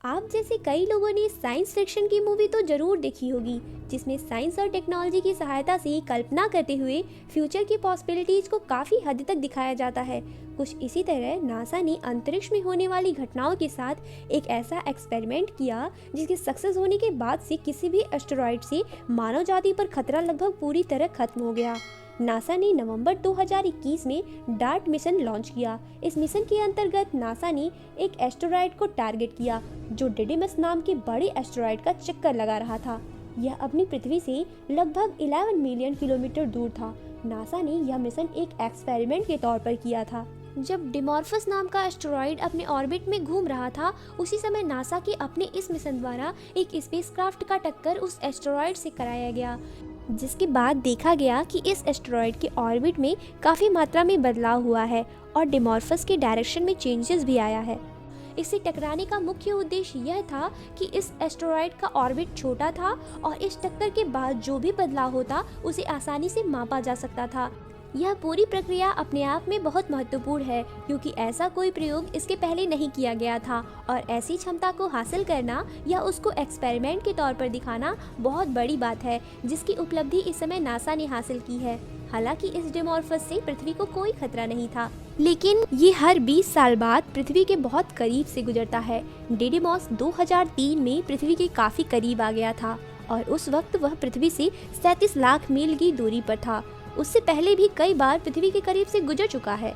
आप जैसे कई लोगों ने साइंस फिक्शन की मूवी तो जरूर देखी होगी, जिसमें साइंस और टेक्नोलॉजी की सहायता से कल्पना करते हुए फ्यूचर की पॉसिबिलिटीज को काफी हद तक दिखाया जाता है। कुछ इसी तरह नासा ने अंतरिक्ष में होने वाली घटनाओं के साथ एक ऐसा एक्सपेरिमेंट किया जिसके सक्सेस होने के बाद से किसी भी एस्टेरॉयड से मानव जाति पर खतरा लगभग पूरी तरह खत्म हो गया। नासा ने नवंबर 2021 में डार्ट मिशन लॉन्च किया। इस मिशन के अंतर्गत नासा ने एक एस्टेरॉयड को टारगेट किया जो डिडिमस नाम के बड़े एस्टेरॉयड का चक्कर लगा रहा था। यह अपनी पृथ्वी से लगभग 11 मिलियन किलोमीटर दूर था। नासा ने यह मिशन एक एक्सपेरिमेंट के तौर पर किया था। जब डिमॉर्फस नाम का एस्टेरॉयड अपने ऑर्बिट में घूम रहा था, उसी समय नासा के अपने इस मिशन द्वारा एक स्पेसक्राफ्ट का टक्कर उस एस्टेरॉयड से कराया गया, जिसके बाद देखा गया कि इस एस्टेरॉयड के ऑर्बिट में काफ़ी मात्रा में बदलाव हुआ है और डिमॉर्फस के डायरेक्शन में चेंजेस भी आया है। इससे टकराने का मुख्य उद्देश्य यह था कि इस एस्टेरॉयड का ऑर्बिट छोटा था और इस टक्कर के बाद जो भी बदलाव होता उसे आसानी से मापा जा सकता था। यह पूरी प्रक्रिया अपने आप में बहुत महत्वपूर्ण है क्योंकि ऐसा कोई प्रयोग इसके पहले नहीं किया गया था और ऐसी क्षमता को हासिल करना या उसको एक्सपेरिमेंट के तौर पर दिखाना बहुत बड़ी बात है, जिसकी उपलब्धि इस समय नासा ने हासिल की है। हालांकि इस डिमॉर्फस से पृथ्वी को कोई खतरा नहीं था, लेकिन ये हर 20 साल बाद पृथ्वी के बहुत करीब से गुजरता है। डिडिमॉस 2003 में पृथ्वी के काफी करीब आ गया था और उस वक्त वह पृथ्वी से 37 लाख मील की दूरी पर था। उससे पहले भी कई बार पृथ्वी के करीब से गुजर चुका है।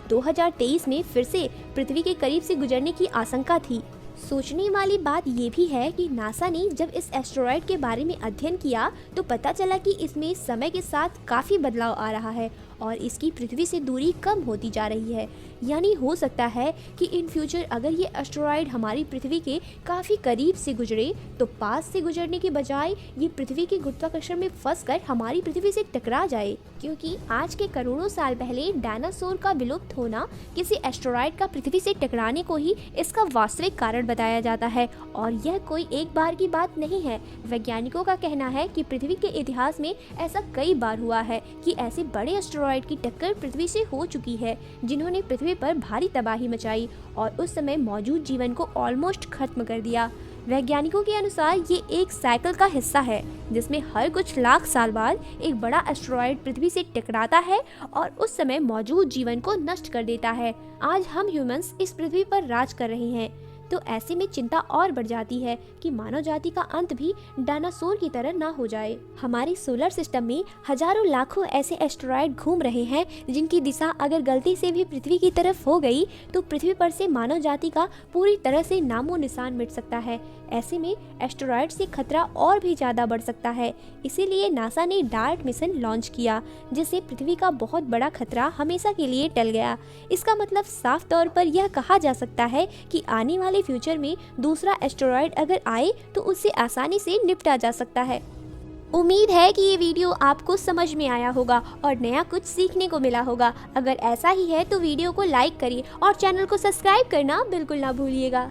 2023 में फिर से पृथ्वी के करीब से गुजरने की आशंका थी। सोचने वाली बात ये भी है कि नासा ने जब इस एस्टेरॉयड के बारे में अध्ययन किया तो पता चला कि इसमें समय के साथ काफ़ी बदलाव आ रहा है और इसकी पृथ्वी से दूरी कम होती जा रही है। यानी हो सकता है कि इन फ्यूचर अगर ये एस्टेरॉयड हमारी पृथ्वी के काफ़ी करीब से गुजरे तो पास से गुजरने के बजाय ये पृथ्वी के गुरुत्वाकर्षण में फंसकर हमारी पृथ्वी से टकरा जाए, क्योंकि आज के करोड़ों साल पहले डायनासोर का विलुप्त होना किसी एस्टेरॉयड का पृथ्वी से टकराने को ही इसका वास्तविक कारण बताया जाता है। और यह कोई एक बार की बात नहीं है। वैज्ञानिकों का कहना है कि पृथ्वी के इतिहास में ऐसा कई बार हुआ है कि ऐसे बड़े एस्टेरॉयड की टक्कर पृथ्वी से हो चुकी है जिन्होंने पृथ्वी पर भारी तबाही मचाई और उस समय मौजूद जीवन को ऑलमोस्ट खत्म कर दिया। वैज्ञानिकों के अनुसार ये एक साइकिल का हिस्सा है जिसमें हर कुछ लाख साल बाद एक बड़ा एस्टेरॉयड पृथ्वी से टकराता है और उस समय मौजूद जीवन को नष्ट कर देता है। आज हम ह्यूमंस इस पृथ्वी पर राज कर रहे हैं, तो ऐसे में चिंता और बढ़ जाती है कि मानव जाति का अंत भी डायनासोर की तरह ना हो जाए। हमारे सोलर सिस्टम में हजारों लाखों ऐसे एस्टेरॉयड घूम रहे हैं जिनकी दिशा अगर गलती से भी पृथ्वी की तरफ हो गई तो पृथ्वी पर से मानव जाति का पूरी तरह से नामो निशान मिट सकता है। ऐसे में एस्टेरॉयड से खतरा और भी ज़्यादा बढ़ सकता है। इसीलिए नासा ने डार्ट मिशन लॉन्च किया, जिससे पृथ्वी का बहुत बड़ा खतरा हमेशा के लिए टल गया। इसका मतलब साफ तौर पर यह कहा जा सकता है कि आने वाले फ्यूचर में दूसरा एस्टेरॉयड अगर आए तो उससे आसानी से निपटा जा सकता है। उम्मीद है कि ये वीडियो आपको समझ में आया होगा और नया कुछ सीखने को मिला होगा। अगर ऐसा ही है तो वीडियो को लाइक करिए और चैनल को सब्सक्राइब करना बिल्कुल ना भूलिएगा।